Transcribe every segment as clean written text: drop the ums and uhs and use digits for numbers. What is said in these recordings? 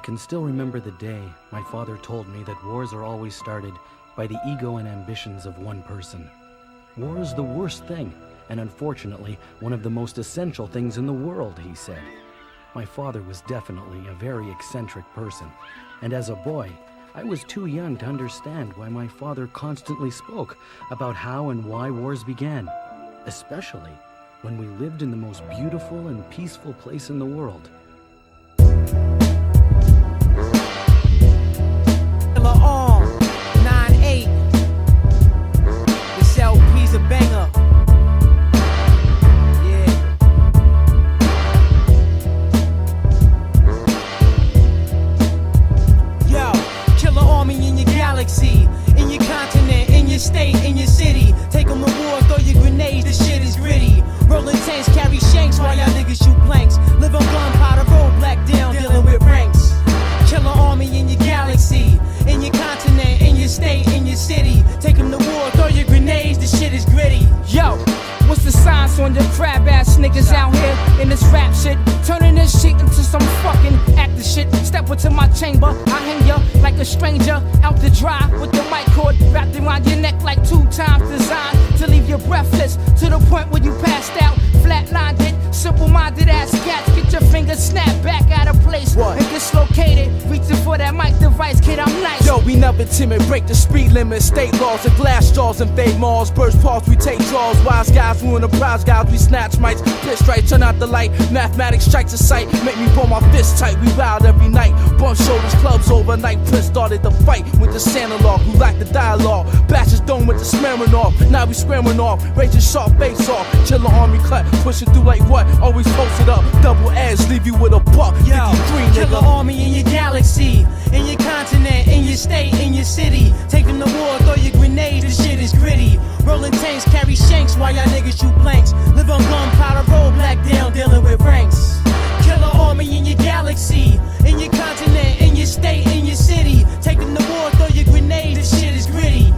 can still remember the day my father told me that wars are always started by the ego and ambitions of one person. War is the worst thing, and unfortunately, one of the most essential things in the world, he said. My father was definitely a very eccentric person, and as a boy, I was too young to understand why my father constantly spoke about how and why wars began, especially when we lived in the most beautiful and peaceful place in the world. Killah 9-8. This LP's a banger. Yeah. Yo, Killah army in your galaxy, in your continent, in your state, in your city. Take 'em to war, throw your grenades, the shit is gritty. Rolling tanks, carry shanks while y'all niggas shoot blanks. Live on gunpowder road, black down, dealing with ranks. Killah army in your galaxy, in your continent, in your state, in your city. Take 'em to war, throw your grenades, the shit is gritty. Yo, what's the science on your crab ass niggas out here in this rap shit? Turning this shit into some fucking actor shit. Step into my chamber, I hang ya like a stranger out to dry with the mic cord wrapped around your neck like 2 times designed to leave you breathless to the point where you passed out. Flatlined it, simple-minded ass cats get your fingers snapped back out of place and dislocated. Reaching for that mic device, kid, I'm nice. Yo, we never timid, break the speed limit, state laws and glass jaws and fade malls. Burst parts, we take draws. Wise guys ruin the prize guys, we snatch mics. Pit strikes, turn out the light. Mathematics strikes a sight, make me pull my fist tight. We wild every night, bump shoulders, clubs overnight. Prince started the fight with the Sandalog, who lacked the dialogue. Batches done with the smearing off, now we squaring off. Raging sharp face off, Killah army cut, pushing through like what? Always posted up, double edge, leave you with a buck. Yo, 53, Killah nigga. army in your galaxy, in your continent, in your state, in your city. Take 'em to war, throw your grenades, this shit is gritty. Rolling tanks, carry shanks while y'all niggas shoot blanks. Live on gunpowder road, black down, dealing with ranks. Killah army in your galaxy, in your continent, in your state, in your city. Take 'em to war, throw your grenades, this shit is gritty.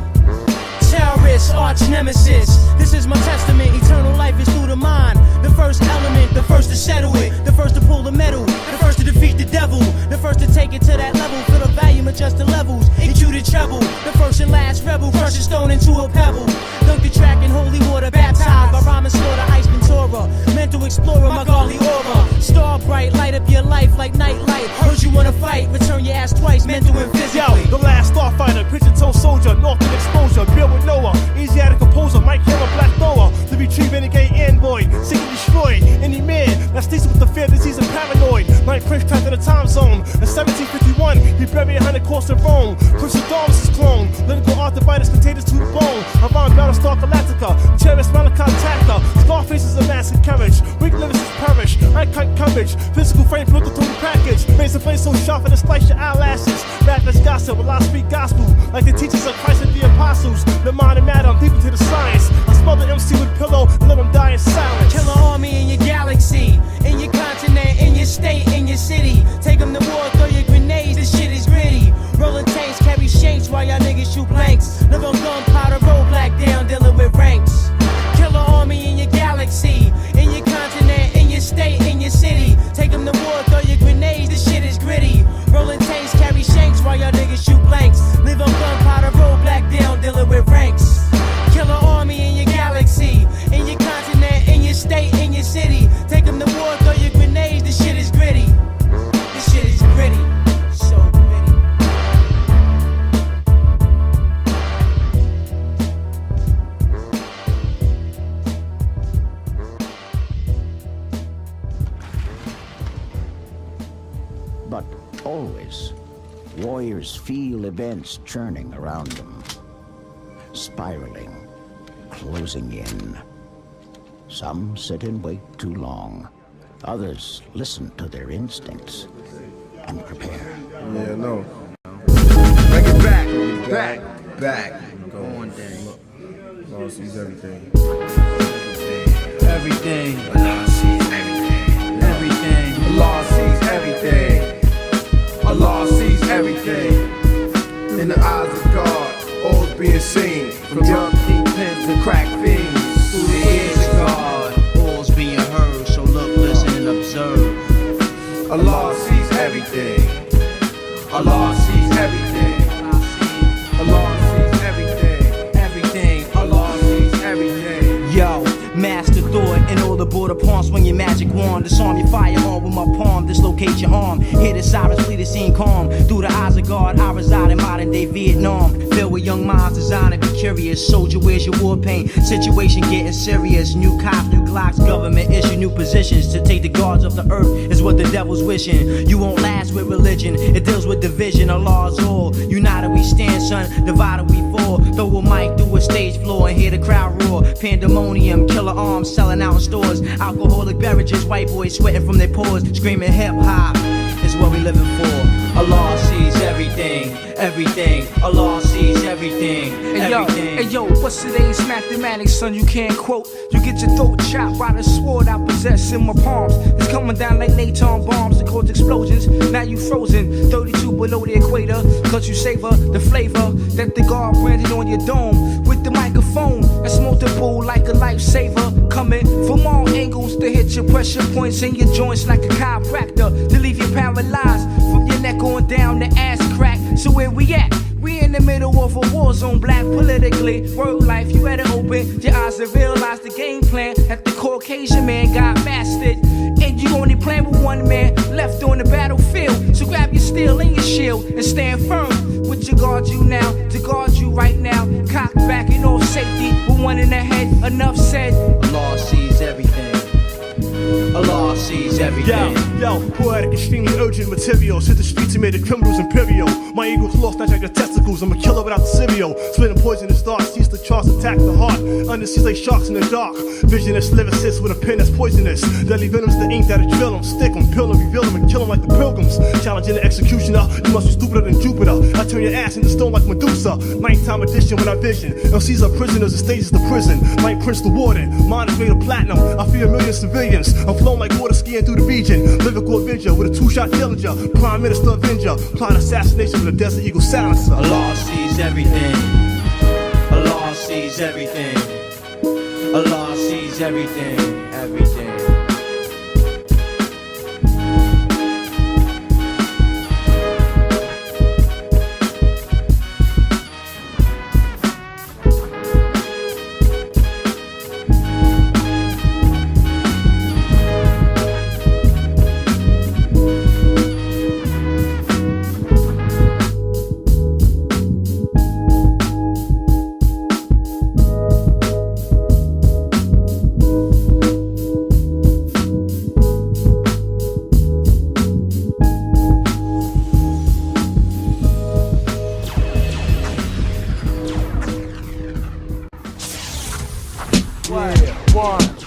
Terrorist, arch nemesis, this is my testament. Eternal life is through the mind. The first element, the first to settle it, the first to pull the metal, the first to defeat the devil, the first to take it to that level. For the volume, adjust the levels, EQ the treble. The first and last rebel, crush a stone into a pebble. Dunk the track in holy water, baptized by rhyme and slaughter, ice Ventura. Mental explorer, Magali aura. Star bright, light up your life like night light. Heard you wanna fight, return your ass twice, mental and physically. Yo, the last starfighter, pigeon-toe soldier, northern exposure, built with Noah, Asiatic composer, Mike Hammer, Black Noah, to retrieve any gay android, seek and destroy any man that sneaks with the fear, disease, and paranoid. Like Prince trapped in a time zone. In 1751, he buried 100 course in Rome. Prince of Darkness is clone, lyrical arthritis contagious to the bone. Around Battlestar Galactica, Cheris Malachi Tacta, Scarface is a massive carriage, weak lyrics is perish, uncut coverage, physical frame built the total package, razor blade so sharp and it slice your eyelashes. Reckless gossip, while I speak gospel, like the teachers of Christ and the apostles. The mind and matter, I'm deep into the science. I smell the MC with a pillow and let him die in silence. Killah army in your galaxy, in your continent, in your state, in your city. Take 'em to war, throw your grenades, this shit is gritty. Rolling tanks, carry shanks while y'all niggas shoot blanks. Live on gunpowder road, black down, dealing with ranks. Killah army in your galaxy, in your continent, in your state, in your city. Take 'em to war, throw your grenades, this shit is gritty. Rolling tanks, carry shanks while y'all niggas shoot blanks. Live on gunpowder road, black down, dealing with ranks. Killah army in your galaxy, in your continent, in your state, in your city. Take 'em to war, throw your grenades, this shit is gritty. This shit is gritty, so gritty. But always, warriors feel events churning around them, spiraling, closing in. Some sit and wait too long. Others listen to their instincts and prepare. Yeah, no. Bring it back. Go on, dang. Law sees everything. Everything. Allah sees everything. Everything. Allah sees everything. Allah sees everything. In the eyes of God, all's being seen. From young kingpins to crack fiends. Through the ears of God, all's being heard. So look, listen, and observe. Allah sees everything. And all the border pawns swing your magic wand. Disarm your firearm with my palm, dislocate your arm. Hear the sirens flee the scene calm. Through the eyes of God, I reside in modern day Vietnam. Filled with young minds designed to be curious. Soldier, where's your war paint? Situation getting serious. New cops, new Glocks, government issue new positions. To take the guards of the earth is what the devil's wishing. You won't last with religion, it deals with division. Allah's all. United we stand, son, divided we fall. Throw a mic through a stage floor and hear the crowd roar. Pandemonium, killer arms selling out in stores. Alcoholic beverages, white boys sweating from their pores. Screaming hip hop is what we living for. Allah sees everything, everything. Allah sees everything, everything. Hey yo, what's today's mathematics, son? You can't quote. You get your throat chopped by the sword I possess in my palms. It's coming down like Naton bombs that cause explosions. Now you frozen, 32 below the equator. Cause you savor the flavor that the guard branded on your dome. With the microphone that's multiple like a lifesaver. Coming from all angles to hit your pressure points in your joints like a chiropractor. To leave you paralyzed from your neck on down the ass crack. So where we at? We in the middle of a war zone, black politically. Word life, you had to open your eyes to realize the game plan that the Caucasian man got mastered. And you only playing with one man left on the battlefield. So grab your steel and your shield and stand firm. With your guard you now, to guard you right now. Cock backing off safety with one in the head. Enough said. Allah sees everything. Allah sees everything. Yo, poetic, extremely urgent materials. Hit the streets and made the criminals imperial. My eagle's lost, not like your testicles. I'm a killer without the cereal. Spitting poisonous darts, sees the charts attack the heart. Under seas like sharks in the dark. Visionless lyricists with a pen that's poisonous. Deadly venom's the ink that'll drill them. Stick them, pill them, reveal them, and kill them like the pilgrims. Challenging the executioner, you must be stupider than Jupiter. I turn your ass into stone like Medusa. Ninth-time edition when I vision. LCs are prisoners, the stage is the prison. Night Prince the warden, mine is made of platinum. I fear a million civilians. I'm flowing like water skiing through the region. Lyrical Avenger with a two-shot Dillinger. Prime Minister Avenger. Plot assassination with a Desert Eagle silencer. Allah sees everything. Allah sees everything. Allah sees everything. Everything.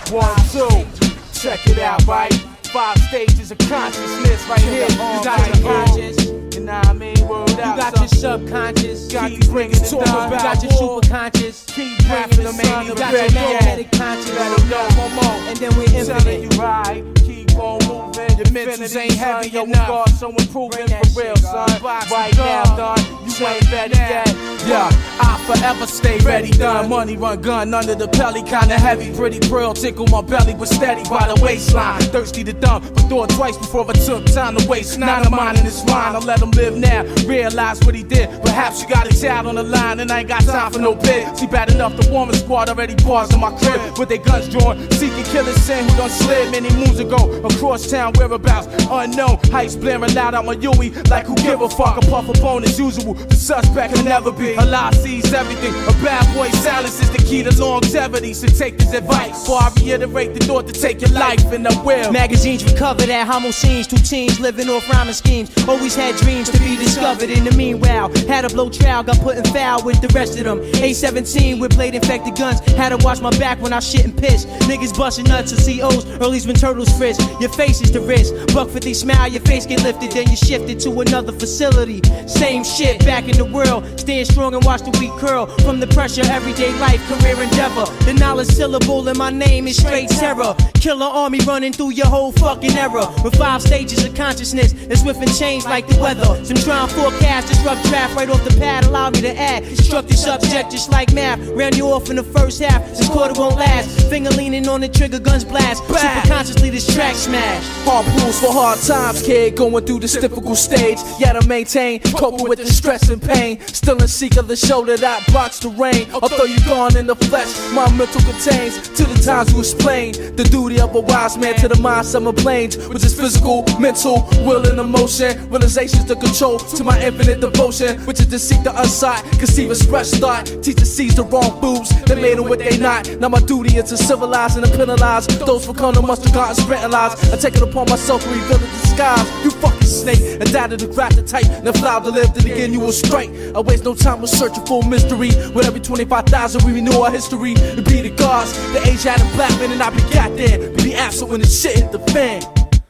One, two, check it out, right? 5 stages of consciousness right here. You got your conscious, you know what I mean? Word out, you got your subconscious, got these niggas talking about you got your superconscious, keep bringing them in, you got your magnetic conscious, let them know one more, and then we infinite. You right, keep on moving, your mentals ain't heavy enough, so improving for real, son. Right now, done, you ain't better yet. Yeah, I forever stay ready, done. Money run gun under the belly, kinda heavy. Pretty pearl tickle my belly, but steady by the waistline. Thirsty to dump, but thought twice before I took time to waste. Nine of mine in this line, I'll let him live now. Realize what he did. Perhaps you got a child on the line, and I ain't got time for no bid. See, bad enough the warming squad already paused in my crib with their guns drawn, seeking killers sin who done slid many moons ago. Across town whereabouts unknown, heights blaring loud out my Yui like who give a fuck. A puff upon as usual, the suspect can never be. Allah sees everything. A bad boy silence is the key to longevity. So take this advice before I reiterate the thought to take your life, and I will. Magazines recover that homo scenes, 2 teens living off rhyming schemes. Always had dreams to be discovered. In the meanwhile, had a blow trial, got put in foul with the rest of them. A17 with blade infected guns. Had to watch my back when I shit and piss. Niggas busting nuts to COs. Early's when turtles frisk. Your face is the risk. Buck 50 smile, your face get lifted, then you shifted to another facility. Same shit back in the world. Stand strong and watch the weak curl from the pressure. Everyday life, career endeavor. The knowledge syllable in my name is straight terror. Killer army running through your whole fucking era. With 5 stages of consciousness, it's swift and change like the weather. Some try and forecast this rough draft right off the pad. Allow me to add constructive subject just like math. Ran you off in the first half. This quarter won't last. Finger leaning on the trigger, guns blast. Super consciously this track smash. Harpoons for hard times, kid, going through this difficult stage. Yet I maintain, coping with the stress and pain. Still in seek of the shoulder that blocks the rain. Although you gone in the flesh, my mental contains to the times to explain the duty of a wise man to the mind summer planes, which is physical, mental, will and emotion. Realizations to control to my infinite devotion, which is to seek the unsought, conceive express thought. Teach to seize the wrong boobs, they made them what they not. Now my duty is to civilize and to penalize those for coming to mustard God and spreading lies. I take it upon myself to reveal the disguise. You fucking snake, and died to grab the type, then fly to live, then again you will strike. I waste no time with searching for mystery. With every 25,000 we renew our history. To be the gods, the Asiatic black men, and I be got there. Be the absent when the shit hit the fan.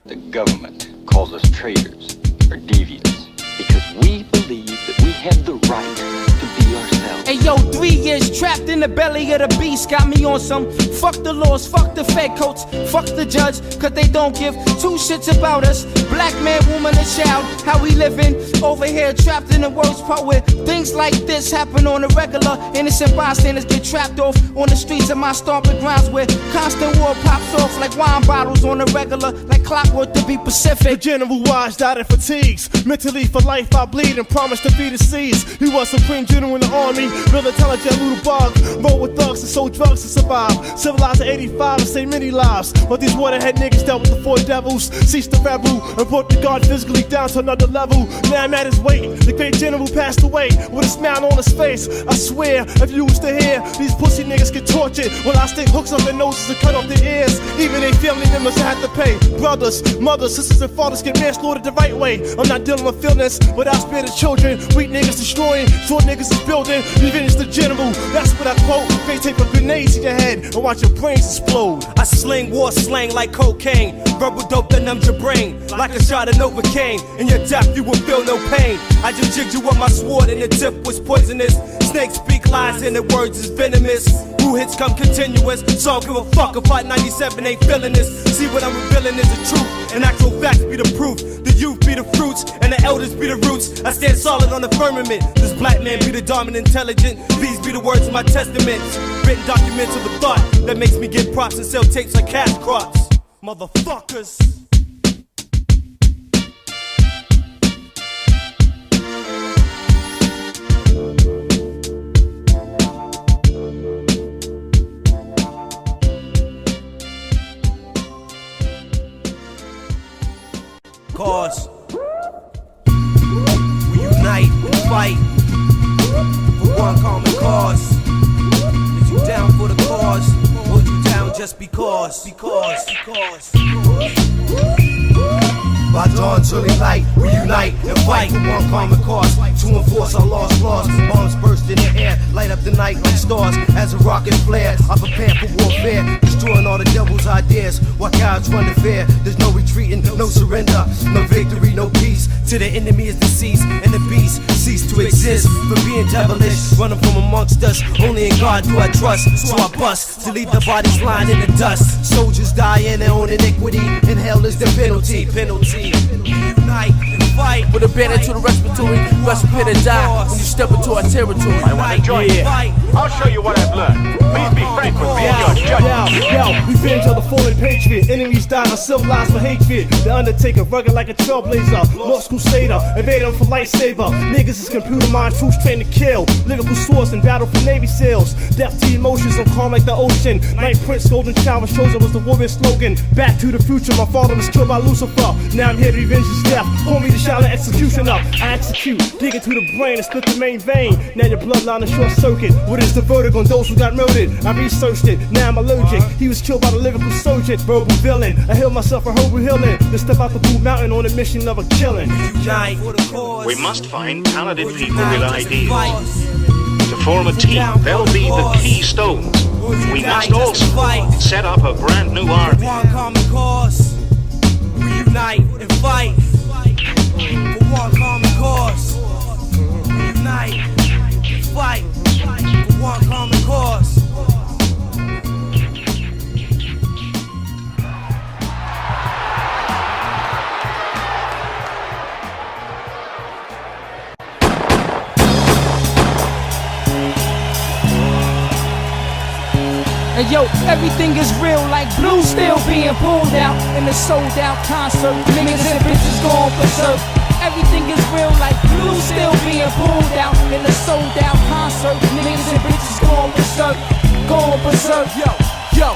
The government calls us traitors or deviants because we believe that we have the right to be ourselves. Hey yo, 3 years trapped in the belly of the beast got me on some fuck the laws, fuck the fed coats, fuck the judge, cause they don't give two shits about us. Black man, woman, and child, how we living over here trapped in the worst part where things like this happen on a regular. Innocent bystanders get trapped off on the streets of my stomping grounds where constant war pops off like wine bottles on a regular, like clockwork to be Pacific. The general washed out in fatigues. Mentally for life I bleed and promise to feed the seas. He was supreme general in the army, real intelligent little bug. Roll with thugs and sold drugs to survive. Civilized in 85 and saved many lives. But these waterhead niggas dealt with the four devils. Ceased the rebel and brought the guard physically down to another level. Now I'm at his weight. The great general passed away with a smile on his face. I swear, if you was to hear, these pussy niggas get tortured when I stick hooks up their noses and cut off their ears. Even their family members have to pay. Brothers, mothers, sisters, and fathers get manslaughtered the right way. I'm not dealing with feelings without spirited children. Weak niggas destroying, short niggas is building. Revenge the general, that's what I quote. They tape a grenade to your head and watch your brains explode. I sling war slang like cocaine. Verbal dope that numbs your brain like a shot of Novocaine. In your death you will feel no pain. I just jigged you with my sword and the tip was poisonous. Snakes speak lies and the words is venomous. Who hits come continuous, so I don't give a fuck if I 97 ain't feeling this. See what I'm revealing is the truth, and actual facts be the proof. The youth be the fruits, and the elders be the roots. I stand solid on the firmament. This black man be the dominant intelligent. These be the words of my testaments. Written documents of the thought that makes me get props and sell tapes like cash crops. Motherfuckers. Cause we unite and fight for one common cause. Is you down for the cause, or you down just because? By dawn's early light, we unite and fight for one common cause. To enforce our lost laws, bombs burst in the air, light up the night like stars. As a rocket flare, I prepare for warfare, destroying all the devil's ideas. While cowards run the fair, there's no retreating, no surrender, no victory, no peace. To the enemy is deceased, and the beast cease to exist. For being devilish, running from amongst us, only in God do I trust. So I bust to leave the bodies lying in the dust. Soldiers die in their own iniquity, and hell is the penalty. Unite and fight. With a banner to the respiratory, best prepare to die when you step into our territory. I want to join you. I'll show you what I've learned. Please be frank with me and your judgment. Yo, revenge of the fallen patriot. Enemies die uncivilized for hatred. The Undertaker, rugged like a trailblazer. Lost crusader, invader for lightsaber. Niggas is computer mind, troops trained to kill. Lyrical swords in battle for Navy SEALs. Death to emotions, I'm calm like the ocean. Night Prince, golden shower shows it was the warrior slogan. Back to the future, my father was killed by Lucifer. Now I'm here to revenge his death. Call me the shout of executioner. I execute, dig into the brain and split the main vein. Now your bloodline is short circuit. What is the verdict on those who got murdered? I researched it, now I'm allergic. He was killed by the lyrical surgeon, verbal villain. I healed myself a herbal healing. Then step out the Blue Mountain on a mission of a killing. We must find talented people with ideas. To form a team, they'll be the key stones. We must also set up a brand new army. One common cause. We unite and fight for one common cause. We unite and fight for one common cause. Hey yo, everything is real like blue still being pulled out in the sold out concert. Niggas and bitches going berserk. Everything is real like blue still being pulled out in the sold out concert. Niggas and bitches going berserk. Going berserk. Yo,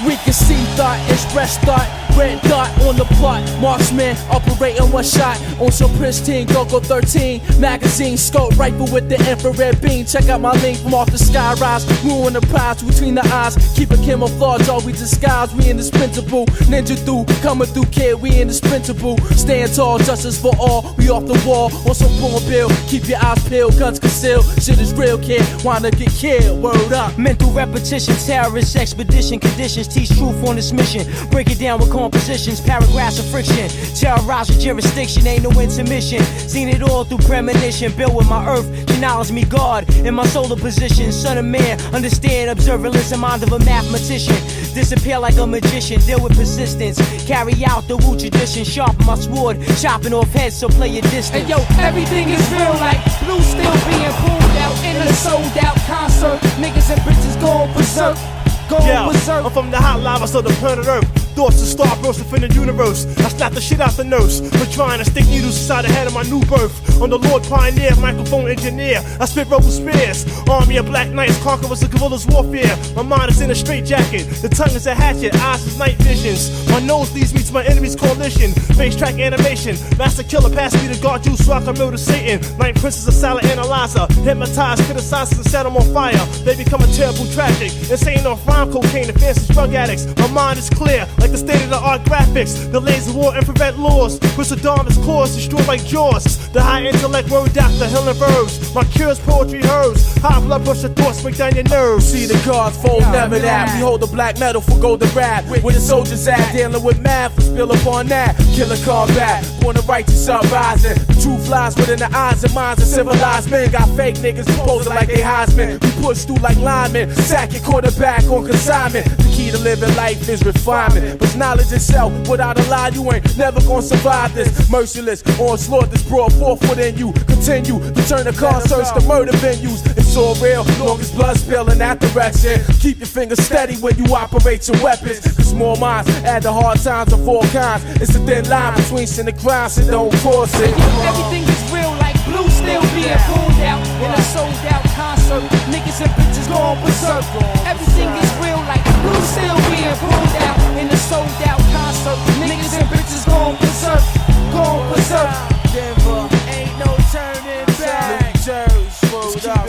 we can see thought, express thought. Red dot on the plot, marksman operating one shot on some pristine Go-Go 13 magazine scope rifle with the infrared beam. Check out my link from off the sky rise, ruin the prize between the eyes. Keep a camouflage, all we disguise. We indispensable, ninja through, coming through kid. We indispensable, stand tall, justice for all. We off the wall on some porn bill. Keep your eyes peeled, guns concealed. Shit is real, kid. Wanna get killed? Word up. Mental repetition, terrorist expedition conditions. Teach truth on this mission. Break it down with compositions, paragraphs of friction. Terrorize the jurisdiction, ain't no intermission. Seen it all through premonition. Built with my earth, acknowledge me God in my solar position. Son of man, understand, observe, and listen, mind of a mathematician. Disappear like a magician, deal with persistence. Carry out the Wu tradition. Sharpen my sword, chopping off heads, so play your distance. And yo, everything is real like blue still being pulled out in a sold out concert. Niggas and bitches going berserk. I'm from the hot lava, so the planet Earth. Thoughts to start bursting from the universe. I slap the shit out the nurse for trying to stick needles inside the head of my new birth. On the Lord Pioneer, microphone engineer. I spit rebel spears. Army of black knights, conquerors of guerrillas warfare. My mind is in a straight jacket. The tongue is a hatchet, eyes is night visions. My nose leads me to my enemy's coalition. Face track animation. Master killer, pass me the guard juice so I can murder Satan. Night princess, a silent analyzer. Hypnotized, criticizes and set them on fire. They become a terrible tragic. Insane off rhyme, cocaine, and fancy drug addicts. My mind is clear, like the state-of-the-art graphics. The laser war, infrared laws. Crystal Dharma's claws, destroyed like jaws. The high intellect word doctor, healing verbs. My cure's poetry herbs. High blood pressure thoughts break down your nerves. See the guards fold, never that. We hold the black metal for golden rap. Where the soldiers at, dealing with math, we spill upon that. Killer combat, born the righteous uprising. The truth lies within the eyes and minds of civilized men. Got fake niggas posing like they Heisman. We push through like linemen, sack your quarterback on consignment. The key to living life is refinement, but knowledge itself. Without a lie, you ain't never gonna survive this. Merciless onslaught that's brought forth within you. Continue to turn the concerts to murder venues. It's all real, long as blood spill in that direction. Keep your fingers steady when you operate your weapons. Cause small minds add the hard times of all kinds. It's a thin line between sin and crime, so don't cross it. Everything is real like blue still being pulled out in a sold out concert. Niggas and bitches going berserk. Everything is real like blue still being pulled out in a sold out concert. Niggas and bitches going berserk. Going berserk. Denver, ain't no turning back. Rolled up,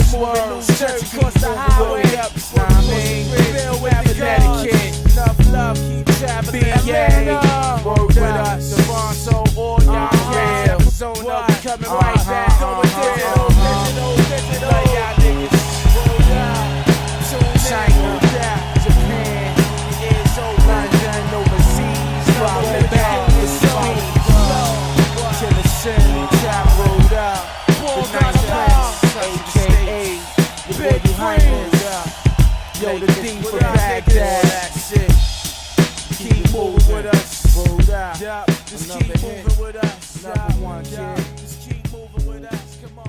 church across the highway. Filled with the Connecticut. Enough love, keep traveling. Atlanta, roll with us. Toronto, all y'all real. Arizona, we coming right back. Going digital, digital. Like y'all niggas. Rolled up. China, Japan, it's old London, overseas. Falling back, it's sweet. Killer Sin, trap rolled up. The nice place, AKA Big Friends. Yo, the thing for Baghdad. Keep moving with us. Rolled out. Just keep moving with us. Number one, kid. Just keep moving with us. Come on.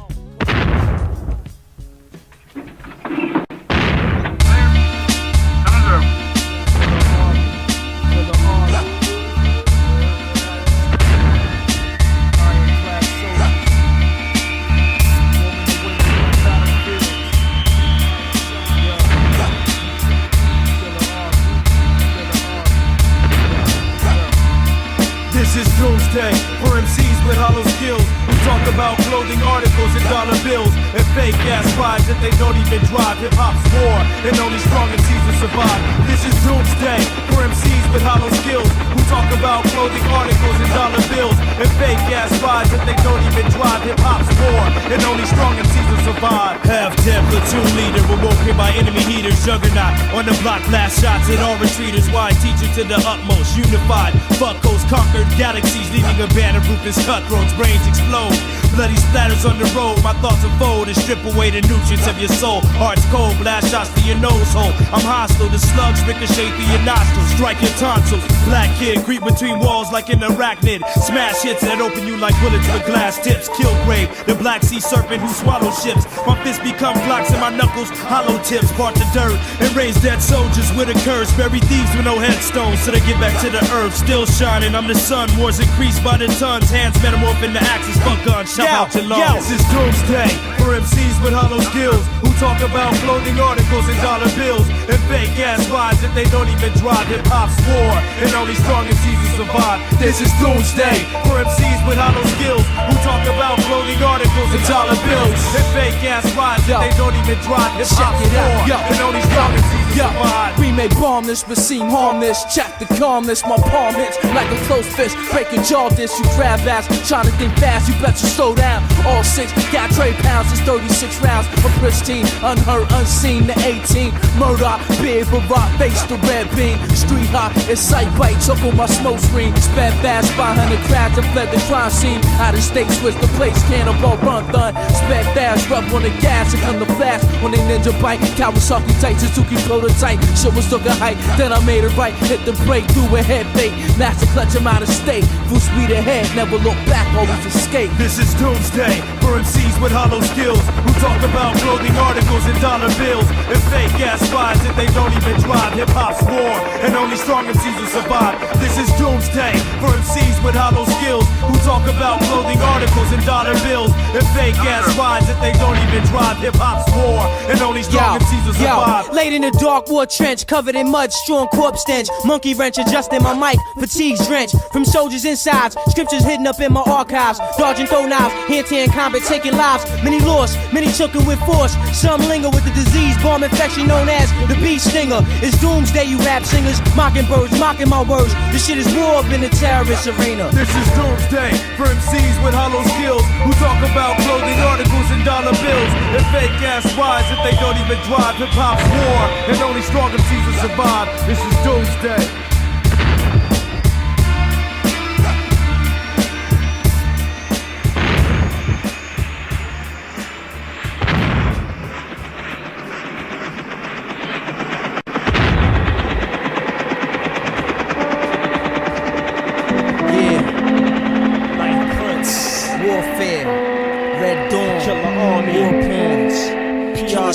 This is Doomsday for MCs with hollow skills. We talk about clothing articles and dollar bills and fake ass vibes that they don't even drive. Hip hop's war and only strong MCs will survive. This is Doomsday for MCs with hollow skills. We talk about clothing articles and dollar bills and fake ass vibes that they don't even drive. Hip hop's war and only strong MCs will survive. Half-dead platoon leader, awoke here by enemy heaters. Juggernaut on the block, last shots at all retreaters. Why teach it to the utmost, unified. Fuck hosts, conquered galaxies, leaving a band of ruthless cutthroats. Brains explode, bloody splatters on the road. My thoughts unfold and strip away the nutrients of your soul. Heart's cold, blast shots to your nose hole. I'm hostile, the slugs ricochet through your nostrils. strike your tonsils. Black kid, creep between walls like an arachnid. Smash hits that open you like bullets with glass tips. Killgrave, the black sea serpent who swallows ships. My fists become blocks and my knuckles hollow tips. Part the dirt and raise dead soldiers with a curse. Bury thieves with no headstones so they get back to the earth. Still shining, I'm the sun. Wars increased by the tons. Hands metamorph into axes. Fuck guns, shout out your lungs. This is Doomsday for MCs with hollow skills who talk about floating articles and dollar bills and fake ass vibes that they don't even drive. Hip hop's war and only strong MCs will survive. This is Doomsday for MCs with hollow skills who talk about floating articles and dollar bills and fake ass vibes that they don't even drive. Hip hop's war and only strong MCs will survive. We may bomb this but seem harmless. Check the calmness, my palm hits like a close fist. Break your jaw this, you grab ass. Trying to think fast, you bet you slow down. All six, got trade pounds, it's 36 rounds. From pristine, unheard, unseen to 18. Murder, beard for rock, face the red beam. Street hop, it's sight bites up on my smoke screen. Sped fast, 500 crowds and fled the crime scene. Out of state, switch the place, cannonball run thun. Sped fast, rub on the gas and come the flash. When they ninja bite, Kawasaki tight, Suzuki prototype. Shit was took a hike, then I made it right. Hit the brake, do a head fake. Master clutch, I'm out of state. Full speed ahead, never look back, always escape. This is Doomsday for MCs with hollow skills who talk about clothing articles and dollar bills and fake ass vibes that they don't even drive. Hip hop's war and only strong MCs will survive. This is Doomsday for MCs with hollow skills who talk about clothing articles and dollar bills and fake ass vibes that they don't even drive. Hip hop's war and only strong MCs will survive. Laid in a dark war trench, covered in mud, strong corpse stench. Monkey wrench adjusting my mic, fatigues drenched from soldiers inside. Scriptures hidden up in my archives, dodging throw knives, hand-to-hand combat taking lives. Many lost, many took it with force. Some linger with the disease, bomb infection known as the bee stinger. It's Doomsday, you rap singers, mockingbirds, mocking my words. This shit is war up in the terrorist arena. This is Doomsday for MCs with hollow skills who talk about clothing articles and dollar bills and fake ass rides that they don't even drive. Hip hop's war and only strong MCs will survive. This is Doomsday.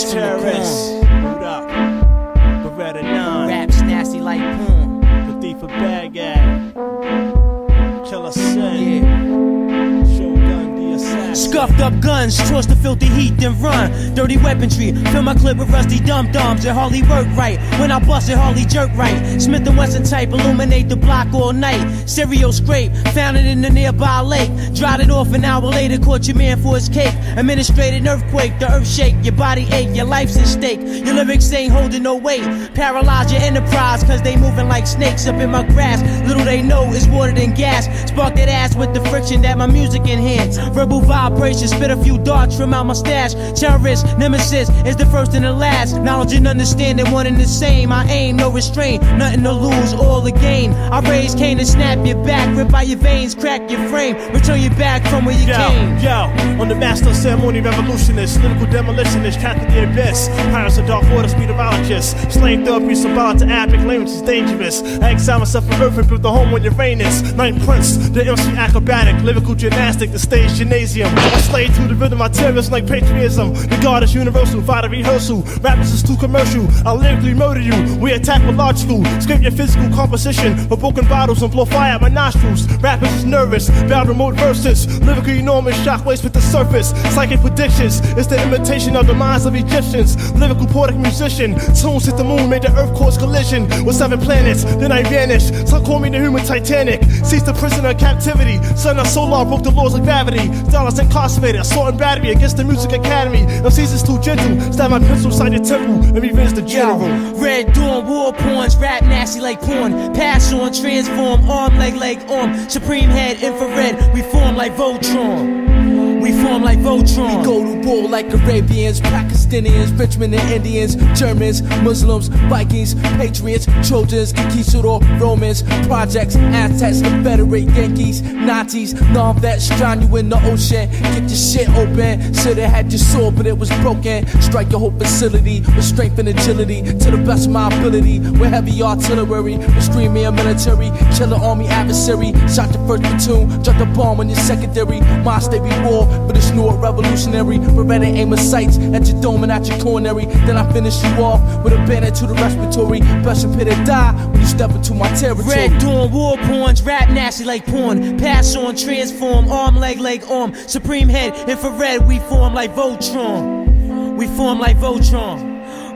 Terrorists, boot up, Beretta 9. Raps nasty like porn. The thief of Baghdad, Killah Sin. Shogun the assassin. Scuffed up guns, toss the filthy heat, then run. Dirty weaponry, fill my clip with rusty dum-dums. It hardly work right. When I bust it, hardly jerk right. Smith & Wesson type, illuminate the block all night. Stereo scrape, found it in the nearby lake. Dried it off an hour later, caught your man for his cake. Administrated earthquake, the earth shake. Your body ache, your life's at stake. Your lyrics ain't holding no weight. Paralyze your enterprise, cause they moving like snakes up in my grass. Little they know it's water than gas. Spark that ass with the friction that my music enhance. Verbal vibrations, spit a few darts from out my stash. Terrorist, nemesis is the first and the last. Knowledge and understanding, one and the same. I aim, no restraint, nothing to lose, all to gain. I raise Cain to snap your back, rip out your veins, crack your frame, return you back from where you came. On the master ceremony revolutionist, lyrical demolitionist, trapped in the abyss. Pirates of dark waters, meteorologists. Slain therapy, symbolic to epic, language is dangerous. I exile myself from earth and build the home on Uranus. Ninth Prince, the MC acrobatic, lyrical gymnastic, the stage gymnasium. I slay to the rhythm, I terrorists like patriotism. The God is universal, fight a rehearsal. Rappers is too commercial, I'll lyrically murder you. We attack with logical, scrape your physical composition for broken bottles and blow fire at my nostrils. Rappers is nervous, bound remote verses. Lyrically enormous shockwaves with the surface. Psychic predictions, it's the imitation of the minds of Egyptians. Lyrical poetic musician, tunes hit the moon, made the earth cause collision with 7 planets, then I vanished. Some call me the human Titanic. Ceased the prisoner of captivity. Son of Solar broke the laws of gravity. Dollars incarcerated, assault and battery against the music academy. No season's too gentle. Stab my pencil, side the temple, and revenge the general. Red Dawn, war porns, rap nasty like porn. Pass on, transform, arm, leg, arm. Supreme head, infrared, we form like Voltron. We We form like Voltron. We go to war like Arabians, Pakistanians, Frenchmen and Indians, Germans, Muslims, Vikings, Patriots, Trojans, Conquistador, Romans, Projects, Aztecs, Confederate, Yankees, Nazis, non-vets, drown you in the ocean. Get your shit open. Should've had your sword, but it was broken. Strike your whole facility with strength and agility to the best of my ability. With heavy artillery, with streaming military, kill an army adversary. Shot your first platoon, dropped a bomb on your secondary. My state be war, but it's new and revolutionary. Beretta aim of sights at your dome and at your coronary. Then I finish you off with a banner to the respiratory. Best prepare to die when you step into my territory. Red Dawn, war porns, rap nasty like porn. Pass on, transform, arm, leg, arm. Supreme head, infrared, we form like Voltron. We form like Voltron.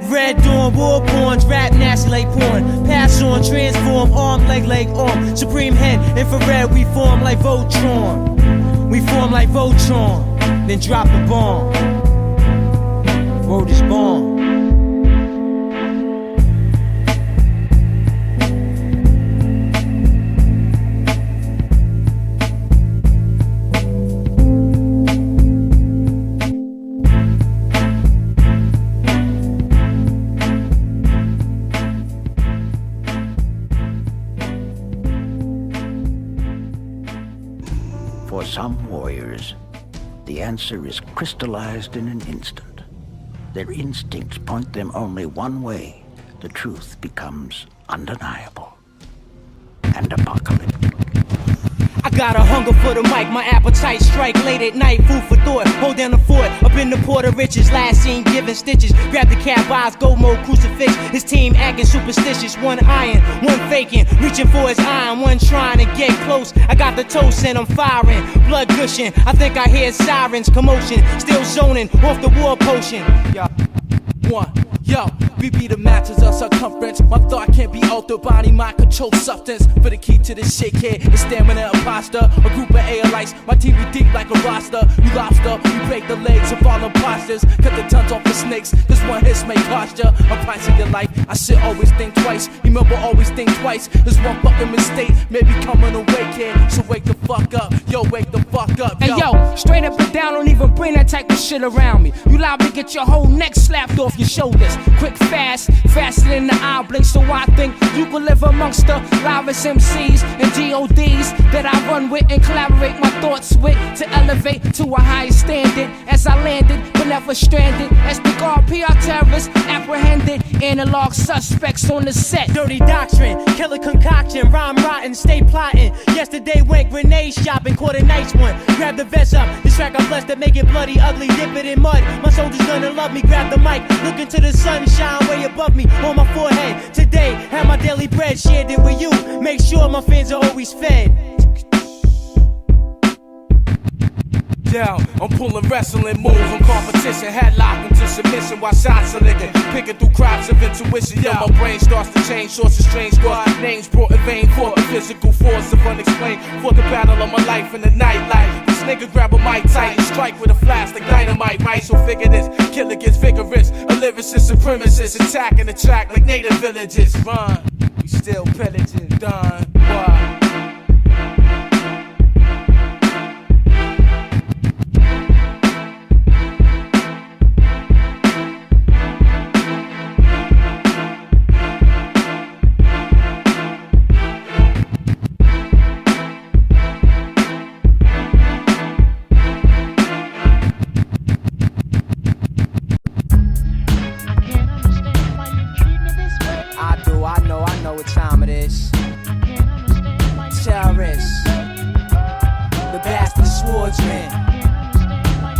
Red Dawn, war porns, rap nasty like porn. Pass on, transform, arm, leg, arm. Supreme head, infrared, we form like Voltron. We form like Voltron, then drop the bomb. Word is born. For some warriors, the answer is crystallized in an instant. Their instincts point them only one way. The truth becomes undeniable and apocalyptic. I got a hunger for the mic, my appetite strike late at night, food for thought, hold down the fort, up in the port of riches, last seen giving stitches, grab the cap eyes, go mode, crucifix, his team acting superstitious, one iron, one faking, reaching for his iron, one trying to get close, I got the toast and I'm firing, blood gushing, I think I hear sirens, commotion, still zoning, off the war potion. Yo, we be the matches of circumference. My thought can't be altered, body, mind control substance. For the key to this shit here is stamina imposter. A group of airlights, my team be deep like a roster. You lobster, we break the legs of all imposters. Cut the tons off the snakes, this one hit may cost ya a price of your life. I should always think twice, remember always think twice. This one fucking mistake, maybe coming awake here. So wake the fuck up, yo, wake the fuck up, yo. Hey yo, straight up and down, don't even bring that type of shit around me. You liable to get your whole neck slapped off your shoulders. Quick, fast, faster than the eye blink. So I think you can live amongst the livest MCs and DODs that I run with and collaborate my thoughts with to elevate to a higher standard. As I landed, but never stranded. As the guard PR terrorists apprehended, analog suspects on the set. Dirty doctrine, killer concoction, rhyme rotten, stay plotting. Yesterday went grenade shopping, caught a nice one. Grab the vest up, this track I'm blessed to make it bloody, ugly, dip it in mud. My soldiers gonna love me, grab the mic, look into the sunshine way above me on my forehead. Today, have my daily bread, shared it with you. Make sure my fans are always fed. Yo, I'm pulling wrestling moves on competition, headlock into submission while shots are licking, picking through crops of intuition. Yo, my brain starts to change, sources strange, squad names brought in vain, caught the physical force of unexplained. Fought the battle of my life in the nightlife. This nigga grab a mic tight and strike with a flash like dynamite, right? So figure this, killer gets vigorous, a lyricist supremacist, attacking the track like native villages. Run, we still pillaging, done, what? I know what time it is. Terrorists, the bastard swordsman,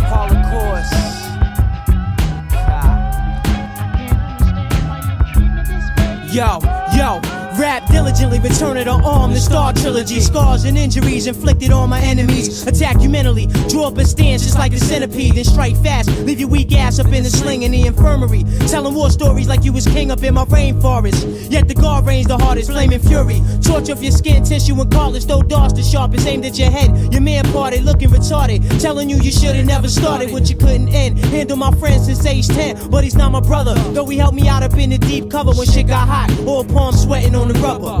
Holocaust. Yo, rap diligently, return of the arm, the Star Trilogy. Scars and injuries inflicted on my enemies. Attack you mentally, draw up a stance just like a centipede. Then strike fast, leave your weak ass up in the sling in the infirmary. Telling war stories like you was king up in my rainforest. Yet the guard reigns the hardest, flaming fury. Torture of your skin, tissue and cartilage, throw darts the sharpest, aimed at your head. Your man parted, looking retarded, telling you should've never started what you couldn't end. Handle my friend since age 10, but he's not my brother. Though he helped me out up in the deep cover when shit got hot. All palms sweating on the rubber.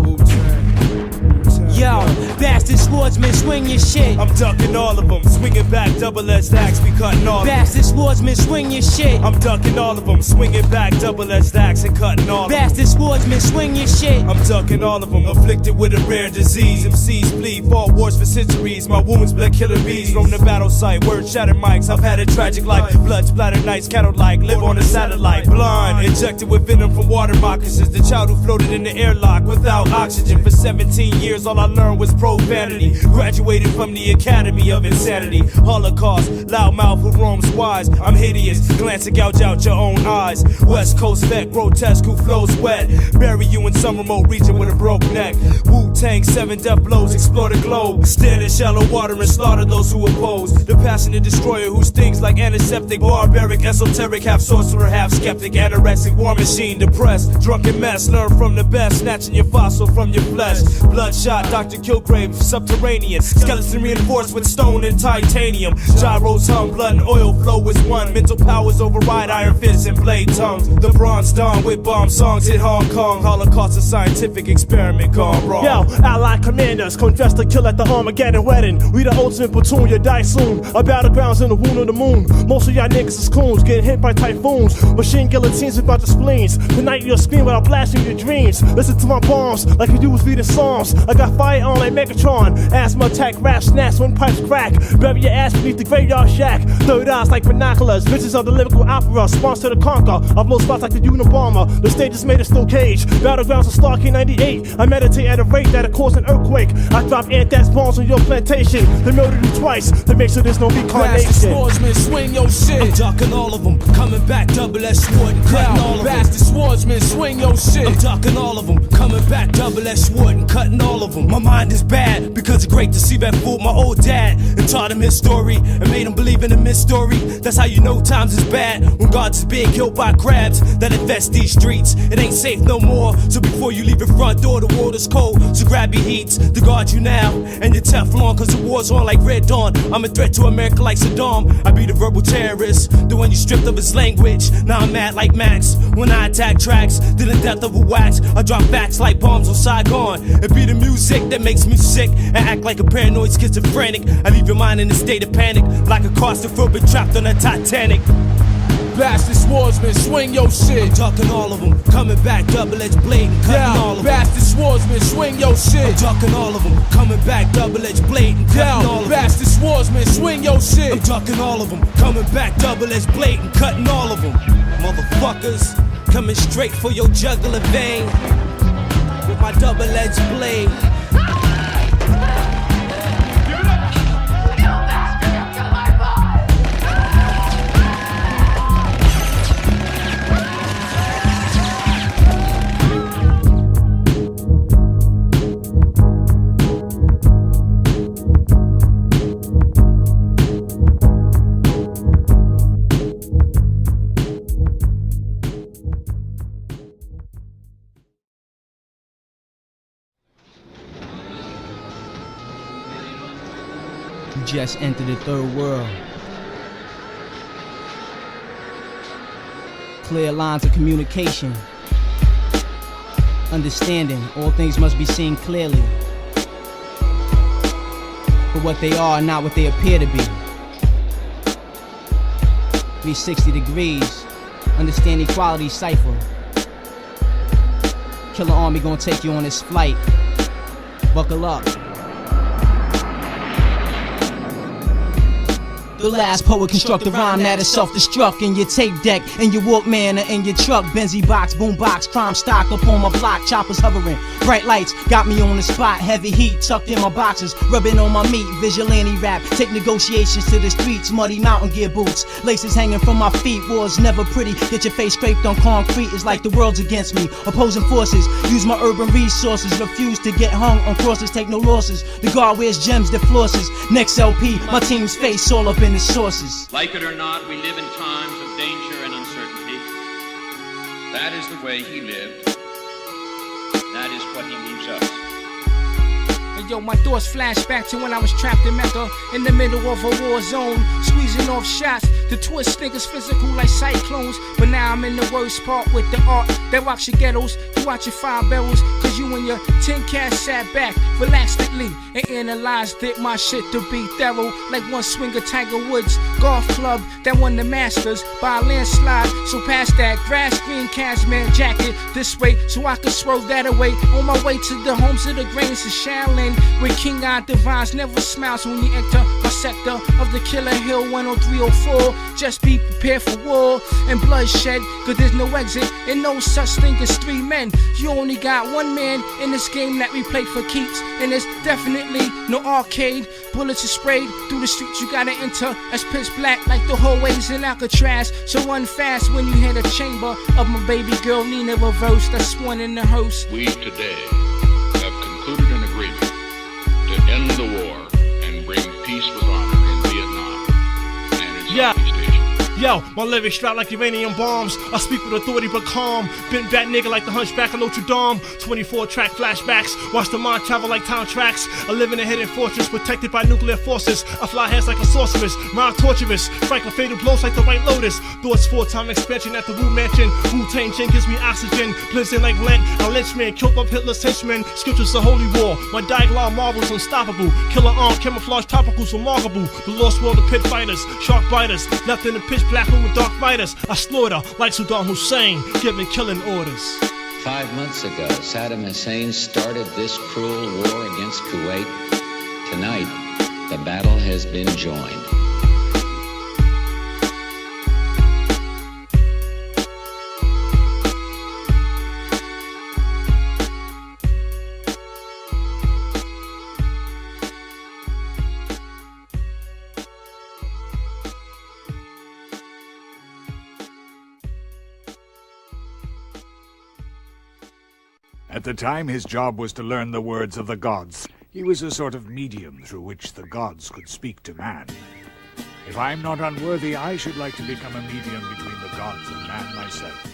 Yo, bastard swordsman, swing your shit. I'm ducking all of them, swinging back, double-edged axe, we cutting all of them. Bastard swordsman, swing your shit. I'm ducking all of them, swinging back, double-edged axe, and cutting all of them. Bastard swordsman, swing your shit. I'm ducking all of them, afflicted with a rare disease. MCs bleed, fought wars for centuries. My wounds bled killer bees from the battle site. Word shattered mics, I've had a tragic life. Blood splattered nights, cattle-like, live on a satellite. Blind, injected with venom from water moccasins. The child who floated in the airlock without oxygen. For 17 years, all I learned was profanity. Graduated from the Academy of Insanity. Holocaust, loudmouth who roams wise. I'm hideous, glance to gouge out your own eyes. West Coast vet, grotesque who flows wet. Bury you in some remote region with a broke neck. Wu-Tang, 7 death blows, explore the globe. Stand in shallow water and slaughter those who oppose. The passionate destroyer who stings like antiseptic. Barbaric, esoteric, half sorcerer, half skeptic. Anorexic, war machine, depressed. Drunken mess, learn from the best. Snatching your fossil from your flesh. Bloodshot, Dr. Kilgrave, subterranean. Skeleton reinforced with stone and titanium. Gyros hum, blood and oil flow is one. Mental powers override iron fists and blade tongues. The Bronze Dawn with bomb songs hit Hong Kong. Holocaust, a scientific experiment gone wrong. Yo, allied commanders, come dressed to kill at the Armageddon wedding. We the ultimate platoon, you die soon. Our battlegrounds in the wound of the moon. Most of y'all niggas is coons, getting hit by typhoons. Machine guillotines without the spleens. Tonight you'll scream without blasting your dreams. Listen to my bombs like you do was reading psalms. I got fire on like Megatron. Asthma attack, rap snaps, windpipes crack. Bury your ass beneath the graveyard shack. Third eyes like binoculars, visions of the lyrical opera. Sponsor to conquer, I blow spots like the Unabomber. The stage is made of steel cage. Battlegrounds of Star K98. I meditate at a rate that'll cause an earthquake. I drop anthrax bombs on your plantation. They murdered you twice to make sure there's no reincarnation. Swordsman, swing your shit. I'm ducking all of them, coming back double-edged sword and cutting all of them. Bastard swordsman, swing your shit. I'm ducking all of them, coming back double-edged sword and cutting all of them. My mind is bad because it's great to see that fooled my old dad and taught him his story and made him believe in a mystery. That's how you know times is bad when God's is being killed by crabs that infest these streets. It ain't safe no more, so before you leave your front door, the world is cold. So grab your heats to guard you now and your Teflon, cause the war's on like Red Dawn. I'm a threat to America like Saddam. I be the verbal terrorist, the one you stripped of his language. Now I'm mad like Max when I attack tracks, then the death of a wax. I drop facts like bombs on Saigon. It be the music that makes me sick and act like a paranoid schizophrenic. I leave your mind in a state of panic like a claustrophobic trapped on a Titanic. Bastard swordsman, swing your shit. I'm ducking all of them, coming back double-edged blade and cutting all of them. Bastard swordsman, swing your shit. I'm ducking all of them, coming back double-edged blade and cutting all of them. Bastard swordsman, swing your shit. I'm ducking all of them, coming back double-edged blade and cutting all of them. Motherfuckers, coming straight for your jugular vein with my double-edged blade. Just entered the third world. Clear lines of communication. Understanding, all things must be seen clearly. For what they are, not what they appear to be. 360 degrees. Understand equality cipher. Killarmy gonna take you on this flight. Buckle up. The last poet construct a rhyme that is self-destruct in your tape deck, in your Walkman or in your truck. Benzie box, boom box, crime stock up on my block, choppers hovering. Bright lights got me on the spot, heavy heat tucked in my boxes, rubbing on my meat, vigilante rap. Take negotiations to the streets, muddy mountain gear boots, laces hanging from my feet. War's never pretty, get your face scraped on concrete. It's like the world's against me. Opposing forces, use my urban resources, refuse to get hung on crosses, take no losses. The guard wears gems that flosses. Next LP, my team's face all up in the sources. Like it or not, we live in times of danger and uncertainty. That is the way he lived. That is what he leaves us. Yo, my thoughts flash back to when I was trapped in Mecca, in the middle of a war zone, squeezing off shots to twist niggas physical like cyclones. But now I'm in the worst part with the art that rocks your ghettos. You watch your 5 barrels, cause you and your 10 cats sat back relaxedly and analyzed it. My shit to be thorough, like one swinger Tiger Woods golf club that won the Masters by a landslide. So pass that grass green cashmere jacket this way, so I can swerve that away. On my way to the homes of the grains of Shaolin, where King Eye Divines never smiles when you enter my sector of the Killah Hill 10304. Just be prepared for war and bloodshed, cause there's no exit and no such thing as 3 men. You only got 1 man in this game that we play for keeps, and there's definitely no arcade. Bullets are sprayed through the streets, you gotta enter as pitch black like the hallways in Alcatraz. So run fast when you hear the chamber of my baby girl Nina reverse that's sworn in the hearse. We today have concluded an agreement to end the war and bring peace with honor in Vietnam and in Southeast Asia. Yo, my lyrics strap like uranium bombs. I speak with authority but calm. Bent back nigga like the hunchback of Notre Dame. 24-track flashbacks. Watch the mind travel like time tracks. I live in a hidden fortress protected by nuclear forces. I fly heads like a sorceress. Rhyme torturous. Strike with fatal blows like the White Lotus. Thoughts 4-time expansion at the Wu Mansion. Wu-Tang Chin gives me oxygen. Blizzing like Lent. A lynchman killed up Hitler's henchmen. Scriptures a holy war. My dialogue marvels unstoppable. Killer arm camouflage topicals remarkable. The lost world of pit fighters. Shark biters. Left in the pitch black room with dark fighters. I slaughter like Saddam Hussein, giving killing orders. 5 months ago, Saddam Hussein started this cruel war against Kuwait. Tonight, the battle has been joined. At the time, his job was to learn the words of the gods. He was a sort of medium through which the gods could speak to man. If I'm not unworthy, I should like to become a medium between the gods and man myself.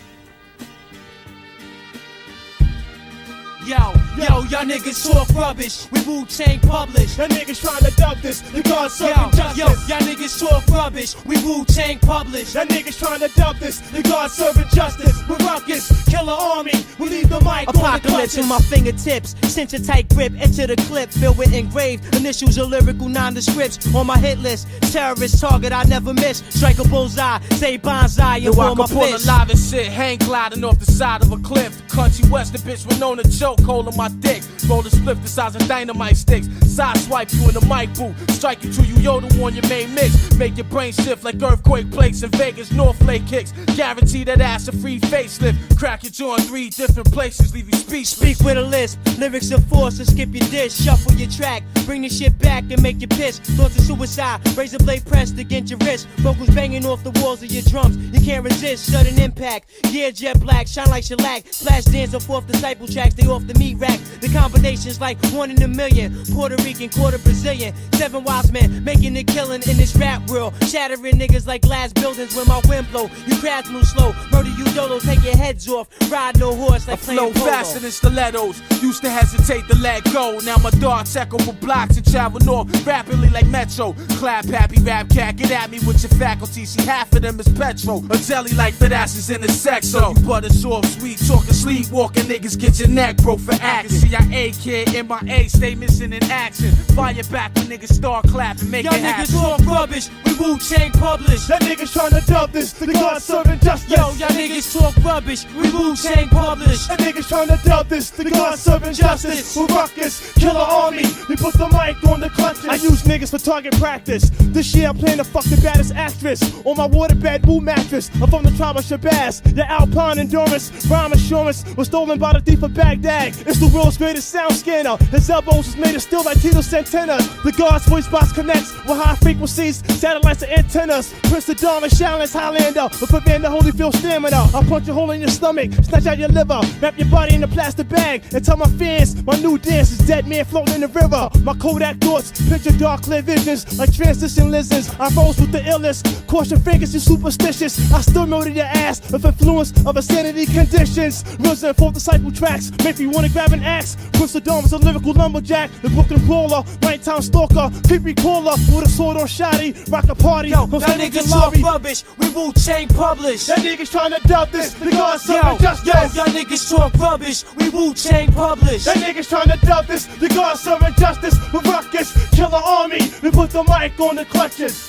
Yo, y'all niggas talk rubbish. We Wu-Tang publish. Y'all niggas trying to dub this. The gods serving justice. Yo, y'all niggas talk rubbish. We Wu-Tang publish. Y'all niggas trying to dub this. The gods serving justice. With ruckus, Killah Army. We leave the mic Apocalypse on my fingertips. Cinch a tight grip, enter the clip filled with engraved initials or lyrical nondescripts on my hit list. Terrorist target I never miss. Strike a bullseye, say bonsai and pull my pull fist. alive and shit, hang gliding off the side of a cliff. Country western bitch with known to choke hold on my dick. Roll a split the size of dynamite sticks. Side swipe you in the mic booth. Strike you till you yodel on your main mix. Make your brain shift like earthquake plates in Vegas. North Lake kicks. Guarantee that ass a free facelift. Crack your jaw in 3 different places. Leave you speechless. Speak with a lisp. Lyrics are force and skip your dish. Shuffle your track. Bring the shit back and make you piss. Thoughts of suicide. Razor blade pressed against your wrist. Vocals banging off the walls of your drums. You can't resist. Sudden impact. Gear jet black. Shine like shellac. Flash dance off fourth disciple tracks. They off the meat rack. The combination's like 1 in a million. Puerto Rican, quarter Brazilian. 7 wise men making a killing in this rap world. Shattering niggas like glass buildings when my wind blow. You crabs move slow. Murder you dolo. Take your heads off. Ride no horse like I flow polo. faster than stilettos. Used to hesitate to let go. Now my thoughts echo for blocks and travel north rapidly like Metro. Clap happy rap cat. Get at me with your faculty. See half of them is petrol. A jelly like fat asses in the sexo. You butter soft, sweet talking, sleepwalking niggas get your neck broke for acting. CIA kid in my A, stay missing in action. Fire back when niggas start clapping, make Y'all it happen. niggas talk rubbish, we Wu-Tang publish. Y'all niggas trying to dub this, the gods serving justice. Yo, y'all niggas talk rubbish, we Wu-Tang publish. Y'all niggas trying to dub this, the gods serving justice. With ruckus, Killah Army, we put the mic on the clutches. I use niggas for target practice. This year I plan to fuck the baddest actress on my waterbed Wu mattress. I'm from the tribe of Shabazz. Your Alpine endurance, rhyme assurance was stolen by the thief of Baghdad. It's the world's greatest sound scanner. His elbows is made of steel like Tito Santana. The God's voice box connects with high frequencies, satellites and antennas. Prince of Dawn and Shaolin's Highlander, with Evander Holyfield stamina. I'll punch a hole in your stomach, snatch out your liver, wrap your body in a plastic bag, and tell my fans my new dance is dead man floating in the river. My Kodak thoughts picture dark clear visions like transition lizards. I rose with the illest, cross your fingers, you superstitious. I still murder your ass with influence of insanity conditions. Risen and fourth disciple tracks make me wanna grab an axe. Prince of Dawn was a lyrical lumberjack, the Brooklyn brawler, nighttime stalker, creepy caller with a sword on shoddy, rock a party. Yo, y'all niggas talk rubbish, we Wu-Tang publish. That niggas tryna doubt this, the God's serving justice. Yo, y'all niggas talk rubbish, we Wu-Tang publish. That niggas tryna doubt this, the God's serving justice. With ruckus, Killah army, we put the mic on the clutches.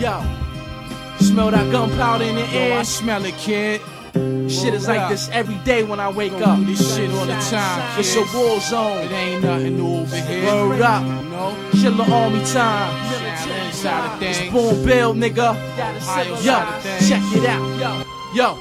Yo, smell that gunpowder in the air? I smell it, kid. Shit is like this every day when I wake up. This shit all the time. It's a war zone. It ain't nothing new over here. Word up. Killah Army time. It's Boom Bill, nigga. Yo, check it out. Yo.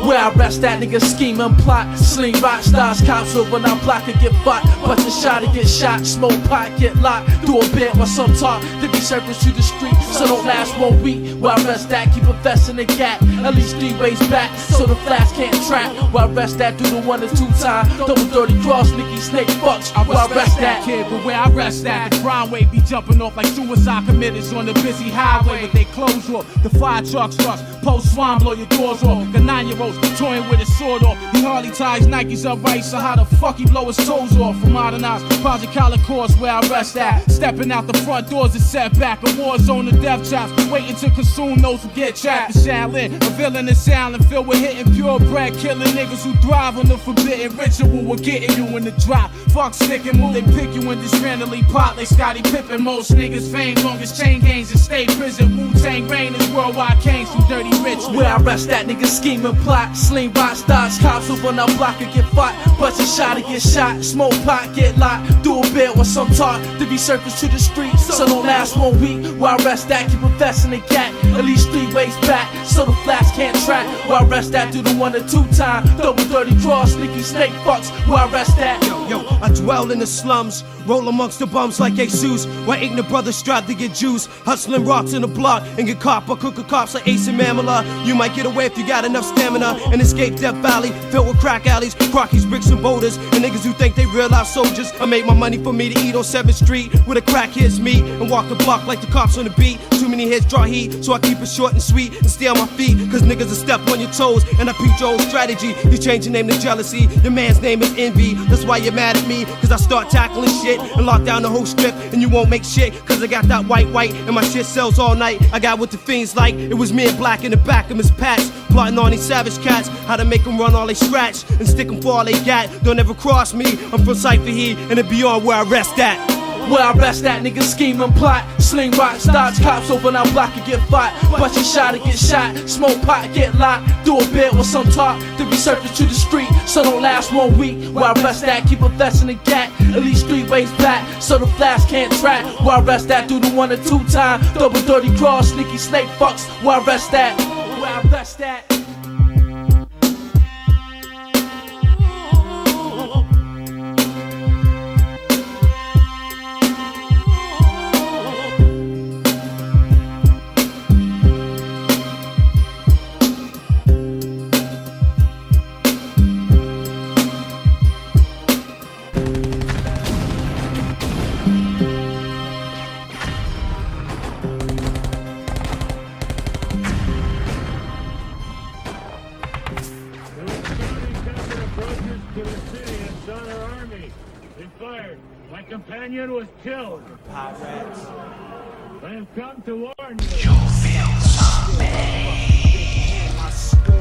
Where I rest that nigga scheme and plot. Sling rock stars, cops over when I block and get fought. Bust a shot and get shot, smoke pot, get locked. Do a bit or some talk to be surfaced to the street. So don't last 1 week. Where I rest that, keep a vest in the gap. At least 3 ways back, so the flash can't trap. Where I rest that, do the 1 or 2 time. Double dirty cross, Nicky Snake fucks. Where I rest that, kid, but where I rest at, the crime wave be jumping off like suicide committers on the busy highway with they clothes off. The fire trucks rush, post swine blow your doors off. The 9-year-olds toying with his sword off. He hardly ties Nikes up right, so how the fuck he blow his toes off? For modernized Project Holocaust where I rest at. Stepping out the front doors is set back. A war zone of death traps, waiting to consume those who get trapped. The Shaolin, a villain is silent, filled with hitting purebred, killing niggas who thrive on the forbidden ritual. We're getting you in the drop. Fuck stick and move, they pick you and just randomly pop like Scottie Pippen. Most niggas fame, longest chain gangs in state prison. Wu-Tang reign is worldwide kings from dirty rich. Where I rest that nigga scheme and plot. Sling rock stars, cops who run up block and get fought. Bust a shot and get shot, smoke pot, get locked. Do a bit or some talk to be surfaced to the street. So don't last 1 week. Where I rest that, keep a vest in the gap. At least 3 ways back, so the flash can't track. Where I rest that, do the 1 or 2 time. Double dirty cross, Nicky Snake fucks. Where I rest that. Yo, I dwell in the slums, roll amongst the bums like Jesus. Where ignorant brothers strive to get juice, hustling rocks in the block and get caught by crooked cops like Ace and Mamala. You might get away if you got enough stamina and escape Death Valley, filled with crack alleys, crockies, bricks and boulders, and niggas who think they real life soldiers. I make my money for me to eat on 7th Street, where the crack hits me, and walk the block like the cops on the beat. Too many heads draw heat, so I keep it short and sweet and stay on my feet, cause niggas will step on your toes, and I peep your old strategy. You change your name to jealousy, your man's name is envy. That's why you're mad at me, cause I start tackling shit and lock down the whole strip, and you won't make shit, cause I got that white, and my shit sells all night. I got what the fiends like, it was me and Black in the back of his patch, plotting on these savage cats, how to make them run all they scratch, and stick them for all they got. Don't ever cross me, I'm from Cypher Heat, and it beyond where I rest at. Where I rest that, nigga scheme and plot. Sling rock stars, cops open our block and get fought. Bust a shot and get shot, smoke pot, get locked. Do a bit or some talk to be surfaced to the street. So don't last 1 week. Where I rest that, keep a vest in the gap. At least 3 ways back, so the flash can't track. Where I rest that, do the 1 or 2 time. Double dirty cross, Nicky Snake fucks. Where I rest that, where I rest that. companion was killed. Pirates. I have come to warn you. You feel some pain,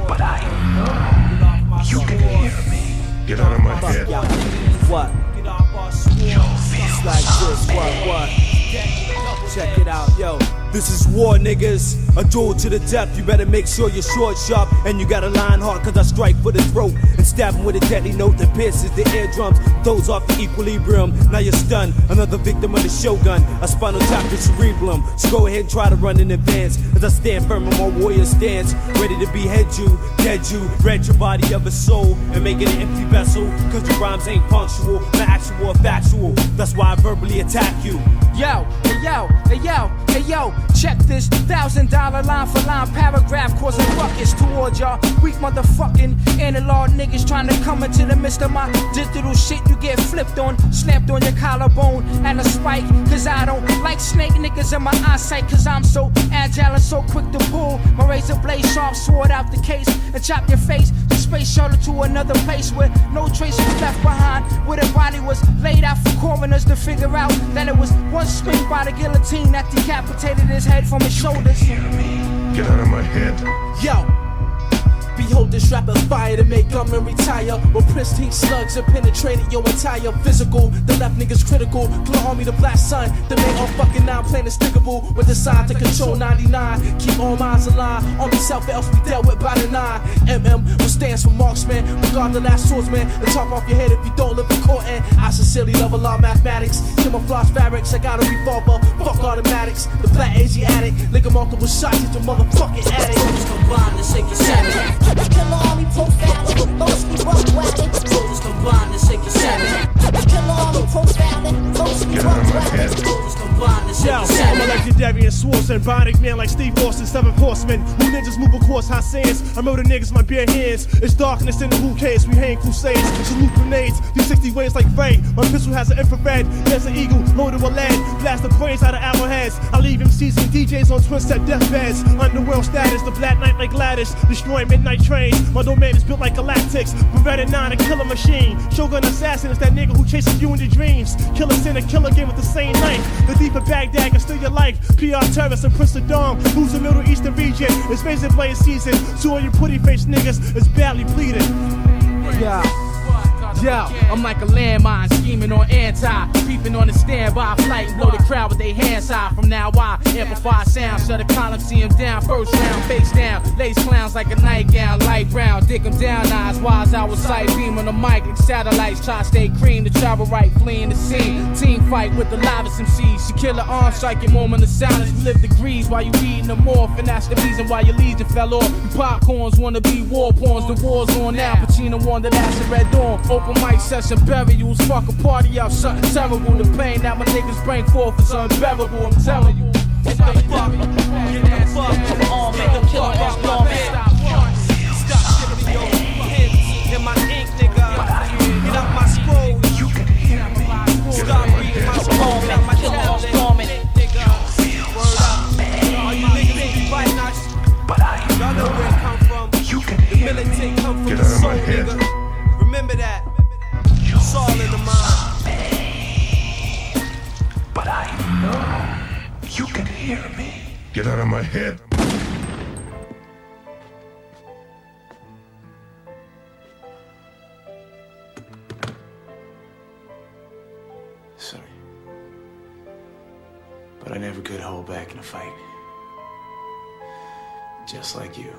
but I know you can hear me. Get out of my head. What? You feel like some this. pain. What? Check it out, yo. This is war, niggas. A duel to the death. You better make sure your sword sharp and you got a line hard, cause I strike for the throat and stab him with a deadly note that pierces the eardrums. Those off the equilibrium. Now you're stunned. Another victim of the shogun. A spinal tap the cerebellum. So go ahead and try to run in advance as I stand firm on my warrior stance, ready to behead you, dead you, rid your body of a soul and make it an empty vessel. Cause your rhymes ain't punctual, not actual or factual. That's why I verbally attack you. Yo, hey yo, hey yo, hey yo, check this $1,000 line for line paragraph causing ruckus towards y'all weak motherfucking analog niggas trying to come into the midst of my digital shit. You get flipped on, snapped on your collarbone and a spike. Cause I don't like snake niggas in my eyesight, cause I'm so agile and so quick to pull my razor blade sharp sword out the case and chop your face. The space shuttle to another place where no trace was left behind, where the body was laid out for coroners to figure out that it was one swing by the guillotine that decapitated his head from his shoulders. Get out of my head. Yo, behold this rapper fire to make gum and retire. When pristine slugs have penetrated your entire physical. The left niggas critical. Killarmy the black sun. The main all fucking 9 playing stickable. With the sign to control 99. Keep all minds alive. On myself else we dealt with by the 9. which stands for marksman. Regard the last swordsman. The top off your head if you don't live in court. And I sincerely love a lot of mathematics. Camouflage fabrics. I got a revolver. Fuck automatics. The black Asiatic. Lick multiple shots at your motherfucking addict. Soldiers combine to shake your savage. Killarmy profiling, mostly rough wagging. Soldiers combine to shake your savage. Killarmy profiling, mostly rough wagging. Soldiers combine to shake your savage. I'm a legendary and Swordsman, bionic man like Steve Austin, 7 horsemen. Who ninjas move across high sands. I murder niggas with my bare hands. It's darkness in the who cares. We hang crusades, salute grenades. Do 60 ways like Faye. My pistol has an infrared. There's an eagle loaded with lead. Blast the brains out of arrowheads. I leave MCs and DJs on twin set deathbeds. Underworld status, the black knight like Gladys. Destroying midnight trains. My domain is built like Galactics. Beretta 9, a killer machine. Shogun assassin is that nigga who chases you in your dreams. Killer sin, a killer game with the same knife. The deeper Baghdad can steal your life. PR terrorists and Prince of Dawn. Who's the Middle Eastern region? It's razor blade season. So all you pretty face niggas is badly bleeding. Yo, I'm like a landmine scheming on anti, peeping on the standby flight and blow the crowd with their hands high. From now I amplify sound, shut the column, see him down, first round, face down, lace clowns like a nightgown, light brown, dick him down, eyes wise, out with sight, beam on the mic like satellites, try to stay cream, the travel right, fleeing the scene, team fight with the livest MCs, she kill her arm, striking moment of silence, we live degrees while you reading the morph, and that's the reason why your legion fell off. You popcorns wanna be war porns, the war's on now, Pacino won the last of Red Dawn, open mic session burials, fuck a party out, something terrible. The pain that my niggas bring forth is unbearable, I'm telling you. Get the fuck, on, make them kill us, bomb it. Stop giving me your hints in my ink, nigga. Get out my scroll. Stop reading my scroll, get out my challenge, bomb it. Word up. All you niggas be fighting us. Y'all know where it come from. The militant come from the soul, nigga. Remember that. It's all in the mind. But I know you can hear me. Get out of my head. Sorry. But I never could hold back in a fight. Just like you.